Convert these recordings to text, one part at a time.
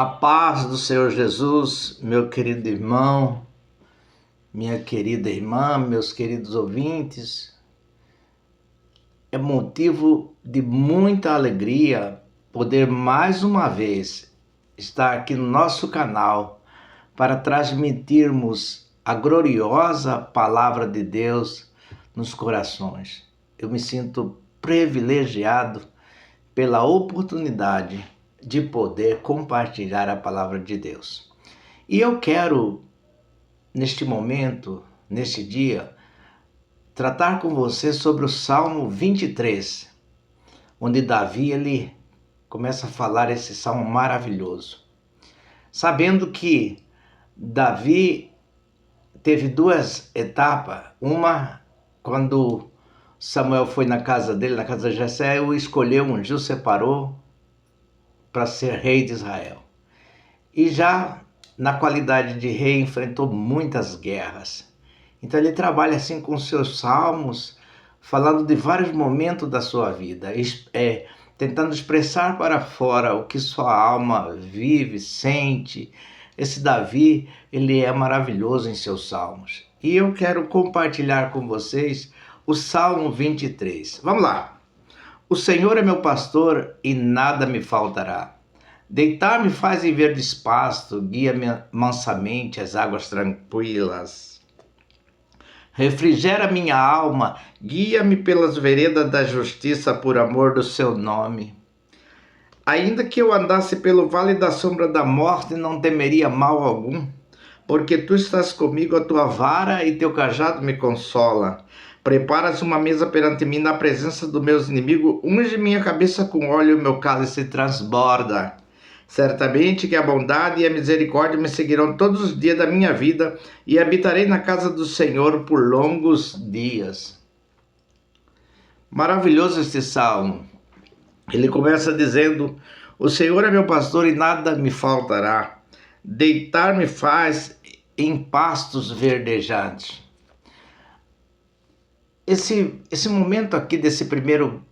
A paz do Senhor Jesus, meu querido irmão, minha querida irmã, meus queridos ouvintes. É motivo de muita alegria poder mais uma vez estar aqui no nosso canal para transmitirmos a gloriosa palavra de Deus nos corações. Eu me sinto privilegiado pela oportunidade de poder compartilhar a palavra de Deus. E eu quero, neste momento, neste dia, tratar com você sobre o Salmo 23, onde Davi ele começa a falar esse salmo maravilhoso. Sabendo que Davi teve duas etapas, uma quando Samuel foi na casa dele, na casa de Jessé, o escolheu, ungiu, separou para ser rei de Israel. E já na qualidade de rei enfrentou muitas guerras. Então ele trabalha assim com seus salmos, falando de vários momentos da sua vida, tentando expressar para fora o que sua alma vive, sente. Esse Davi, ele é maravilhoso em seus salmos. E eu quero compartilhar com vocês o Salmo 23. Vamos lá. O Senhor é meu pastor e nada me faltará. Deitar-me faz em verdes pastos, guia-me mansamente às águas tranquilas. Refrigera minha alma, guia-me pelas veredas da justiça por amor do seu nome. Ainda que eu andasse pelo vale da sombra da morte, não temeria mal algum, porque tu estás comigo, a tua vara e teu cajado me consola. Preparas uma mesa perante mim na presença dos meus inimigos, unge minha cabeça com óleo e meu cálice transborda. Certamente que a bondade e a misericórdia me seguirão todos os dias da minha vida e habitarei na casa do Senhor por longos dias. Maravilhoso este salmo. Ele começa dizendo: o Senhor é meu pastor e nada me faltará. Deitar-me faz em pastos verdejantes. Esse momento aqui desse primeiro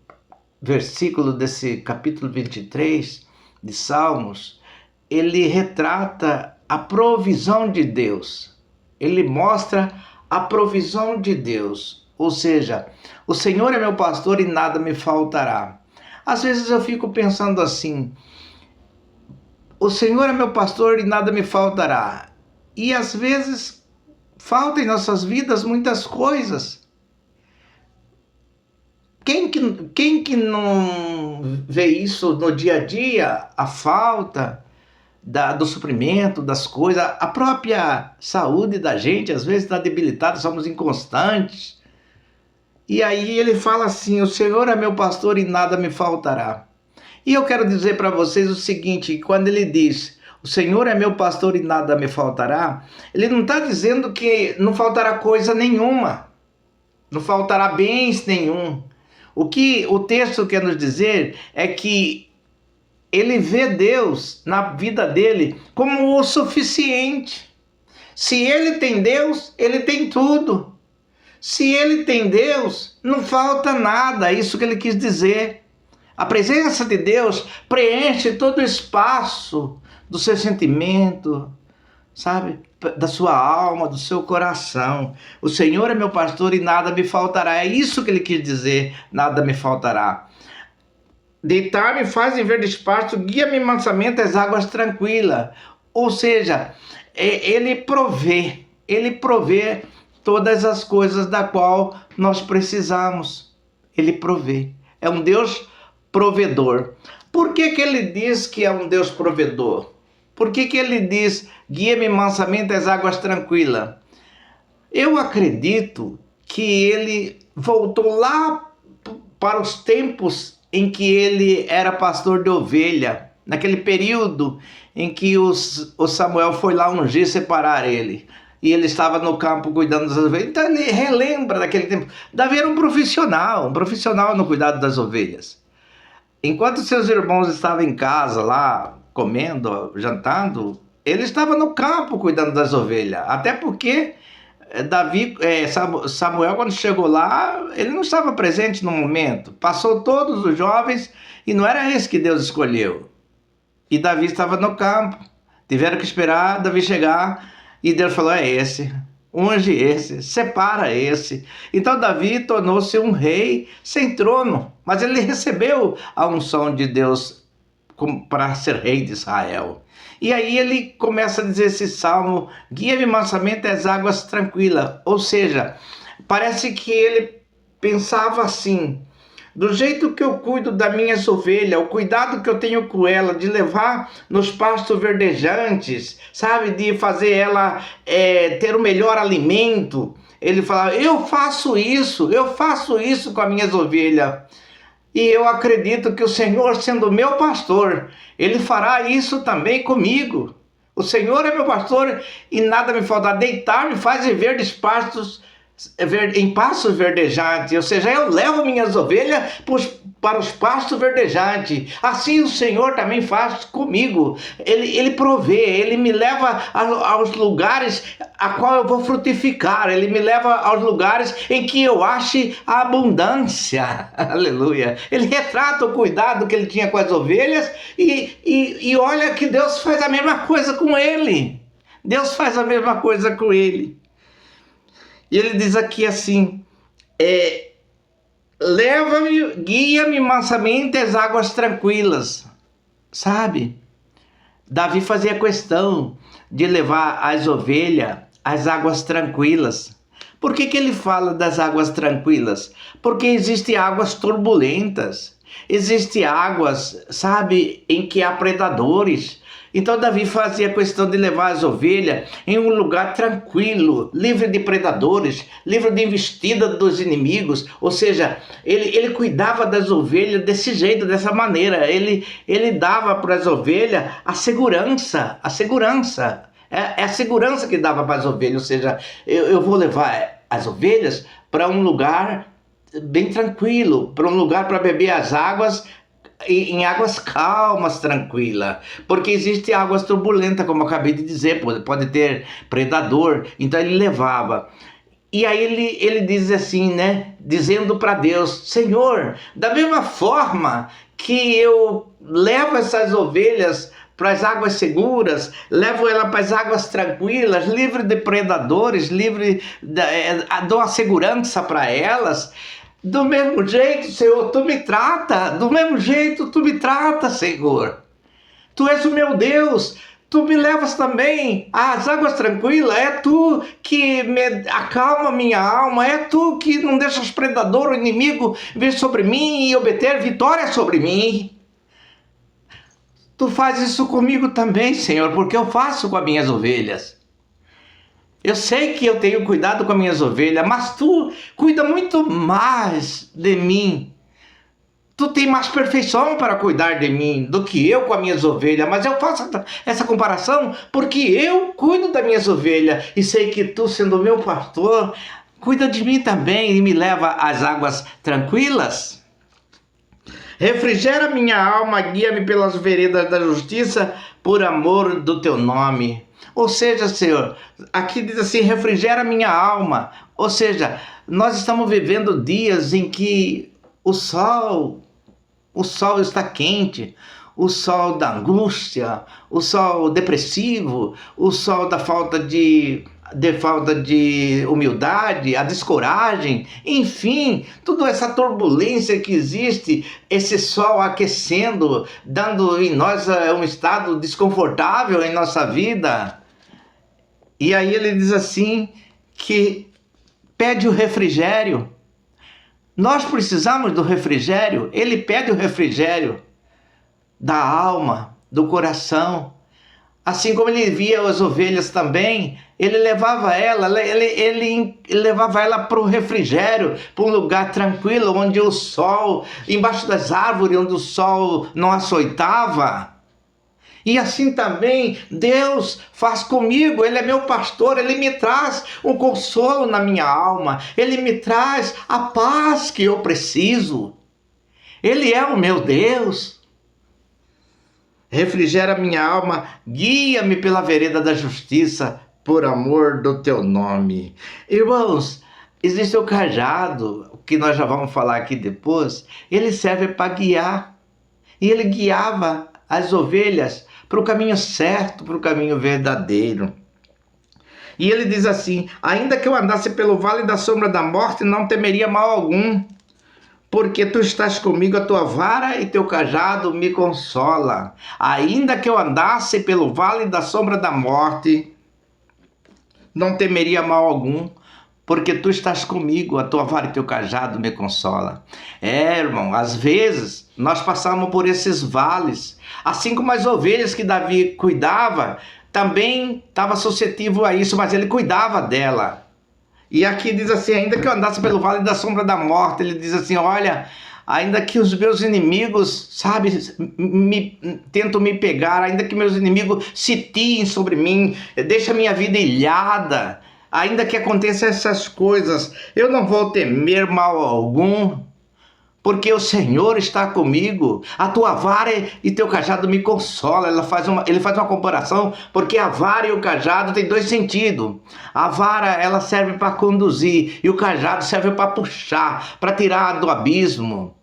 versículo desse capítulo 23 de Salmos, ele retrata a provisão de Deus. Ele mostra a provisão de Deus. Ou seja, o Senhor é meu pastor e nada me faltará. Às vezes eu fico pensando assim: o Senhor é meu pastor e nada me faltará. E às vezes falta em nossas vidas muitas coisas. Quem que não vê isso no dia a dia? A falta do suprimento das coisas, a própria saúde da gente às vezes está debilitada, somos inconstantes. E aí ele fala assim: o Senhor é meu pastor e nada me faltará. E eu quero dizer para vocês o seguinte: quando ele diz o Senhor é meu pastor e nada me faltará, ele não está dizendo que não faltará coisa nenhuma, não faltará bens nenhum. O que o texto quer nos dizer é que ele vê Deus na vida dele como o suficiente. Se ele tem Deus, ele tem tudo. Se ele tem Deus, não falta nada. É isso que ele quis dizer. A presença de Deus preenche todo o espaço do seu sentimento, sabe? Da sua alma, do seu coração. O Senhor é meu pastor e nada me faltará. É isso que ele quis dizer, nada me faltará. Deitar-me faz em verdes pastos, guia-me mansamente às águas tranquilas. Ou seja, ele provê todas as coisas da qual nós precisamos. Ele provê. É um Deus provedor. Por que ele diz que é um Deus provedor? Por que ele diz, guia-me mansamente às águas tranquilas? Eu acredito que ele voltou lá para os tempos em que ele era pastor de ovelha, naquele período em que o Samuel foi lá ungir, separar ele. E ele estava no campo cuidando das ovelhas. Então ele relembra daquele tempo. Davi era um profissional no cuidado das ovelhas. Enquanto seus irmãos estavam em casa lá, comendo, jantando, ele estava no campo cuidando das ovelhas. Até porque Samuel, quando chegou lá, ele não estava presente no momento. Passou todos os jovens e não era esse que Deus escolheu. e Davi estava no campo. Tiveram que esperar Davi chegar e Deus falou: é esse, unge esse, separa esse. Então Davi tornou-se um rei sem trono, mas ele recebeu a unção de Deus para ser rei de Israel. E aí ele começa a dizer esse salmo: guia-me mansamente às águas tranquilas. Ou seja, parece que ele pensava assim: do jeito que eu cuido das minhas ovelhas, o cuidado que eu tenho com ela, de levar nos pastos verdejantes, sabe, de fazer ela ter o melhor alimento. Ele falava: eu faço isso com as minhas ovelhas. E eu acredito que o Senhor, sendo meu pastor, Ele fará isso também comigo. O Senhor é meu pastor e nada me falta. Deitar-me faz viver em pastos verdejantes. Ou seja, eu levo minhas ovelhas para os pastos verdejantes. Assim o Senhor também faz comigo. Ele provê, Ele me leva aos lugares a qual eu vou frutificar. Ele me leva aos lugares em que eu ache a abundância. Aleluia. Ele retrata o cuidado que ele tinha com as ovelhas e olha que Deus faz a mesma coisa com ele. Deus faz a mesma coisa com ele. E ele diz aqui assim: leva-me, guia-me mansamente às águas tranquilas. Sabe? Davi fazia questão de levar as ovelhas às águas tranquilas. Por que ele fala das águas tranquilas? Porque existem águas turbulentas. Existem águas, sabe, em que há predadores. Então Davi fazia questão de levar as ovelhas em um lugar tranquilo, livre de predadores, livre de investida dos inimigos. Ou seja, ele cuidava das ovelhas desse jeito, dessa maneira. Ele dava para as ovelhas a segurança. É a segurança que dava para as ovelhas. Ou seja, eu vou levar as ovelhas para um lugar bem tranquilo, para um lugar para beber as águas, em águas calmas, tranquilas, porque existem águas turbulentas, como eu acabei de dizer, pode ter predador. Então ele levava. E aí ele diz assim, né, dizendo para Deus: Senhor, da mesma forma que eu levo essas ovelhas para as águas seguras, levo ela para as águas tranquilas, livre de predadores, dou a segurança para elas. Do mesmo jeito, Senhor, tu me trata. Do mesmo jeito, tu me trata, Senhor. Tu és o meu Deus. Tu me levas também às águas tranquilas. É tu que me acalma minha alma. É tu que não deixa os predadores, o inimigo, vir sobre mim e obter vitória sobre mim. Tu fazes isso comigo também, Senhor, porque eu faço com as minhas ovelhas. Eu sei que eu tenho cuidado com as minhas ovelhas, mas tu cuida muito mais de mim. Tu tem mais perfeição para cuidar de mim do que eu com as minhas ovelhas. Mas eu faço essa comparação porque eu cuido das minhas ovelhas e sei que tu, sendo meu pastor, cuida de mim também e me leva às águas tranquilas. Refrigera minha alma, guia-me pelas veredas da justiça, por amor do teu nome. Ou seja, Senhor, aqui diz assim: refrigera minha alma. Ou seja, nós estamos vivendo dias em que o sol está quente, o sol da angústia, o sol depressivo, o sol da falta de humildade, a descoragem, enfim, toda essa turbulência que existe, esse sol aquecendo, dando em nós um estado desconfortável em nossa vida. E aí ele diz assim, que pede o refrigério. Nós precisamos do refrigério. Ele pede o refrigério da alma, do coração. Assim como ele via as ovelhas também, ele levava ele levava ela para o refrigério, para um lugar tranquilo, onde o sol, embaixo das árvores, onde o sol não açoitava. E assim também Deus faz comigo. Ele é meu pastor, Ele me traz um consolo na minha alma, Ele me traz a paz que eu preciso. Ele é o meu Deus. Refrigera minha alma, guia-me pela vereda da justiça, por amor do teu nome. Irmãos, existe o cajado, que nós já vamos falar aqui depois. Ele serve para guiar. E ele guiava as ovelhas para o caminho certo, para o caminho verdadeiro. E ele diz assim: ainda que eu andasse pelo vale da sombra da morte, não temeria mal algum, porque tu estás comigo, a tua vara e teu cajado me consola. Ainda que eu andasse pelo vale da sombra da morte, não temeria mal algum, porque tu estás comigo, a tua vara e teu cajado me consola. Irmão, às vezes nós passamos por esses vales, assim como as ovelhas que Davi cuidava, também estava suscetível a isso, mas ele cuidava dela. E aqui diz assim: ainda que eu andasse pelo vale da sombra da morte, ele diz assim: olha, ainda que os meus inimigos, sabe, tentam me pegar, ainda que meus inimigos sitiem sobre mim, deixa minha vida ilhada, ainda que aconteçam essas coisas, eu não vou temer mal algum, porque o Senhor está comigo, a tua vara e teu cajado me consola. Ele faz uma comparação, porque a vara e o cajado têm dois sentidos. A vara, ela serve para conduzir, e o cajado serve para puxar, para tirar do abismo.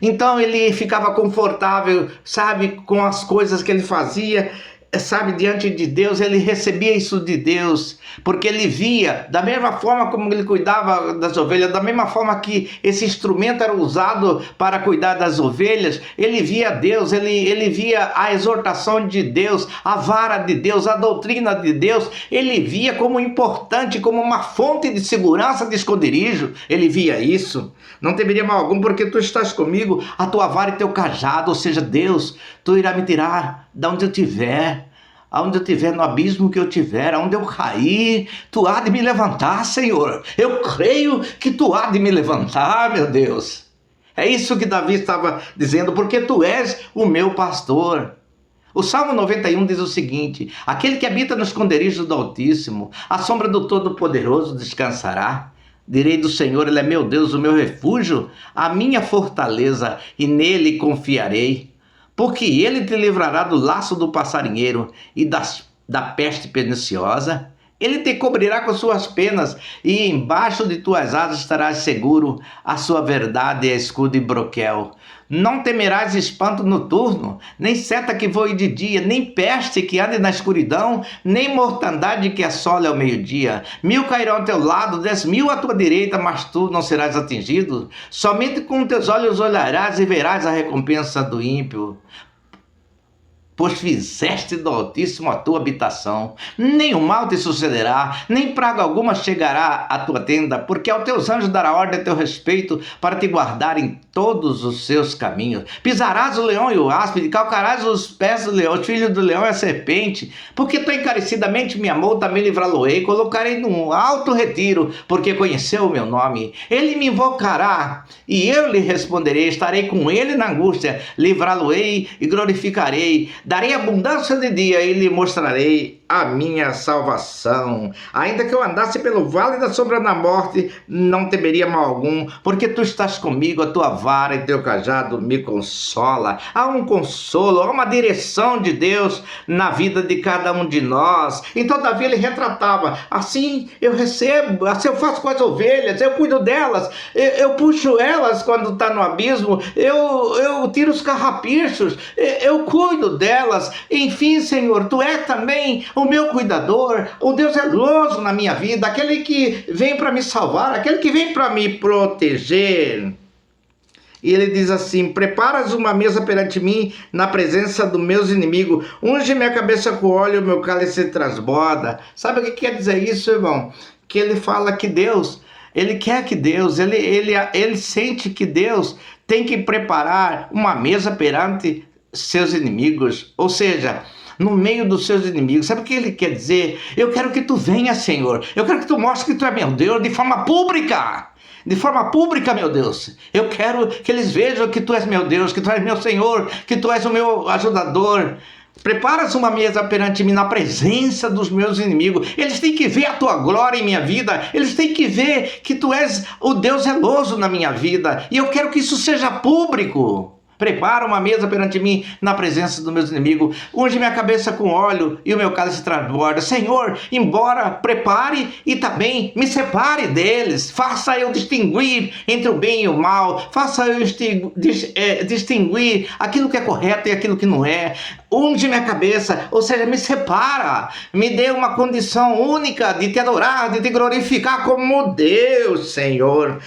Então ele ficava confortável, sabe, com as coisas que ele fazia, sabe, diante de Deus. Ele recebia isso de Deus, porque ele via, da mesma forma como ele cuidava das ovelhas, da mesma forma que esse instrumento era usado para cuidar das ovelhas, ele via Deus, ele via a exortação de Deus, a vara de Deus, a doutrina de Deus, ele via como importante, como uma fonte de segurança, de esconderijo. Ele via isso. Não temeria mal algum, porque tu estás comigo, a tua vara e teu cajado, ou seja, Deus, tu irá me tirar de onde eu estiver, aonde eu estiver, no abismo que eu tiver, aonde eu cair, tu há de me levantar, Senhor. Eu creio que tu há de me levantar, meu Deus. É isso que Davi estava dizendo: porque tu és o meu pastor. O Salmo 91 diz o seguinte: aquele que habita no esconderijo do Altíssimo, à sombra do Todo-Poderoso descansará. Direi do Senhor: ele é meu Deus, o meu refúgio, a minha fortaleza, e nele confiarei. Porque ele te livrará do laço do passarinheiro e da peste perniciosa. Ele te cobrirá com suas penas, e embaixo de tuas asas estarás seguro. A sua verdade é escudo e broquel. Não temerás espanto noturno, nem seta que voe de dia, nem peste que ande na escuridão, nem mortandade que assole ao meio-dia. 1000 cairão ao teu lado, 10.000 à tua direita, mas tu não serás atingido. Somente com teus olhos olharás e verás a recompensa do ímpio. Pois fizeste do Altíssimo a tua habitação, nenhum mal te sucederá, nem praga alguma chegará à tua tenda, porque aos teus anjos dará ordem a teu respeito, para te guardar em todos os seus caminhos. Pisarás o leão e o áspide, calcarás os pés do leão, os filhos do leão e a serpente. Porque tu encarecidamente me amou, também livrá-lo-ei, colocarei num alto retiro, porque conheceu o meu nome. Ele me invocará, e eu lhe responderei, estarei com ele na angústia, livrá-lo-ei e glorificarei. Darei abundância de dia e lhe mostrarei a minha salvação. Ainda que eu andasse pelo vale da sombra da morte, não temeria mal algum, porque tu estás comigo, a tua vara e teu cajado me consola. Há um consolo, há uma direção de Deus na vida de cada um de nós. Então Davi, ele retratava: assim eu recebo, assim eu faço com as ovelhas, eu cuido delas, eu puxo elas quando está no abismo, eu tiro os carrapichos, eu cuido delas. Enfim, Senhor, tu és também o meu cuidador, o Deus zeloso na minha vida, aquele que vem para me salvar, aquele que vem para me proteger. E ele diz assim: preparas uma mesa perante mim na presença dos meus inimigos, unge minha cabeça com óleo, meu cálice transborda. Sabe o que quer dizer isso, irmão? Que ele fala que Deus, ele quer que Deus, ele sente que Deus tem que preparar uma mesa perante seus inimigos, ou seja, no meio dos seus inimigos. Sabe o que ele quer dizer? Eu quero que tu venha, Senhor. Eu quero que tu mostres que tu é meu Deus de forma pública. De forma pública, meu Deus. Eu quero que eles vejam que tu és meu Deus, que tu és meu Senhor, que tu és o meu ajudador. Preparas uma mesa perante mim na presença dos meus inimigos. Eles têm que ver a tua glória em minha vida. Eles têm que ver que tu és o Deus zeloso na minha vida. E eu quero que isso seja público. Prepara uma mesa perante mim na presença dos meus inimigos. Unge minha cabeça com óleo e o meu cálice transborda. Senhor, embora prepare e também me separe deles. Faça eu distinguir entre o bem e o mal. Faça eu distinguir aquilo que é correto e aquilo que não é. Unge minha cabeça, ou seja, me separa. Me dê uma condição única de te adorar, de te glorificar como Deus, Senhor.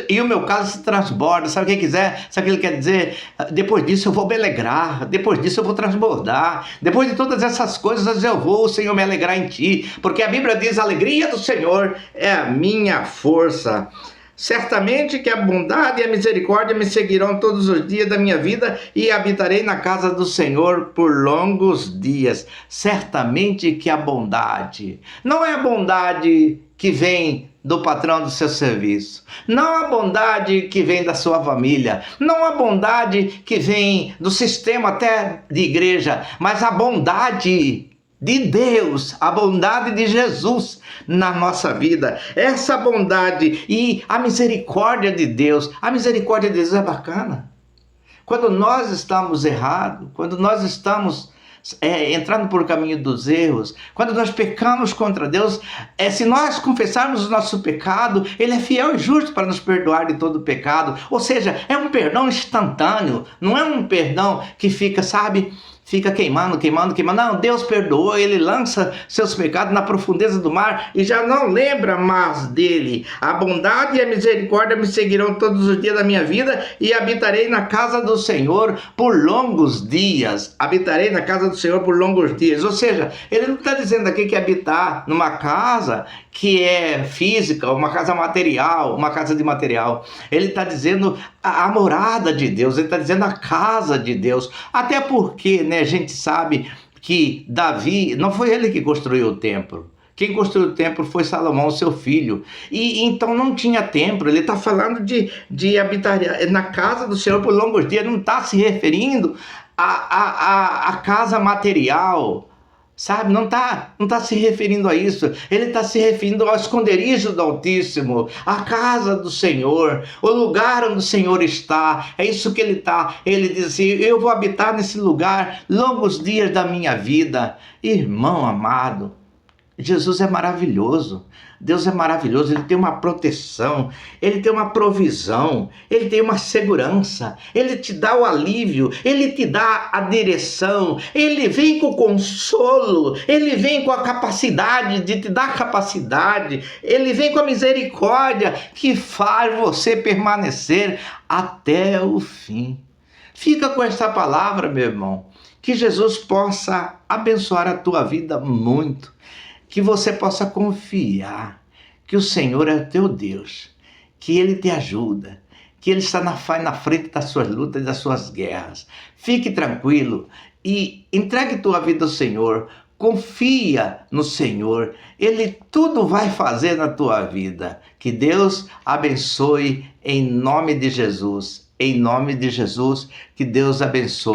E o meu cálice transborda. Sabe o que quiser? Sabe o que ele quer dizer? Depois disso eu vou me alegrar, depois disso eu vou transbordar, depois de todas essas coisas eu vou, Senhor, me alegrar em Ti, porque a Bíblia diz: a alegria do Senhor é a minha força. Certamente que a bondade e a misericórdia me seguirão todos os dias da minha vida e habitarei na casa do Senhor por longos dias. Certamente que a bondade, não é a bondade que vem do patrão do seu serviço, não a bondade que vem da sua família, não a bondade que vem do sistema até de igreja, mas a bondade de Deus, a bondade de Jesus na nossa vida. Essa bondade e a misericórdia de Deus, a misericórdia de Deus é bacana. Quando nós estamos errados, quando nós estamos entrando por caminho dos erros, quando nós pecamos contra Deus, se nós confessarmos o nosso pecado, Ele é fiel e justo para nos perdoar de todo pecado. Ou seja, é um perdão instantâneo, não é um perdão que fica, sabe, fica queimando. Não, Deus perdoou, Ele lança seus pecados na profundeza do mar e já não lembra mais dele. A bondade e a misericórdia me seguirão todos os dias da minha vida e habitarei na casa do Senhor por longos dias. Habitarei na casa do Senhor por longos dias. Ou seja, Ele não está dizendo aqui que habitar numa casa que é física, uma casa material, uma casa de material. Ele está dizendo a morada de Deus, Ele está dizendo a casa de Deus. Até porque, né, a gente sabe que Davi, não foi ele que construiu o templo. Quem construiu o templo foi Salomão, seu filho. E então não tinha templo. Ele está falando de habitar na casa do Senhor por longos dias. Não está se referindo à casa material, sabe? Não tá se referindo a isso. Ele está se referindo ao esconderijo do Altíssimo, a casa do Senhor, o lugar onde o Senhor está. É isso que ele está. Ele diz assim: eu vou habitar nesse lugar longos dias da minha vida. Irmão amado, Jesus é maravilhoso. Deus é maravilhoso, Ele tem uma proteção, Ele tem uma provisão, Ele tem uma segurança, Ele te dá o alívio, Ele te dá a direção, Ele vem com o consolo, Ele vem com a capacidade de te dar capacidade, Ele vem com a misericórdia que faz você permanecer até o fim. Fica com essa palavra, meu irmão, que Jesus possa abençoar a tua vida muito. Que você possa confiar que o Senhor é o teu Deus, que Ele te ajuda, que Ele está na frente das suas lutas e das suas guerras. Fique tranquilo e entregue tua vida ao Senhor, confia no Senhor, Ele tudo vai fazer na tua vida. Que Deus abençoe em nome de Jesus, que Deus abençoe.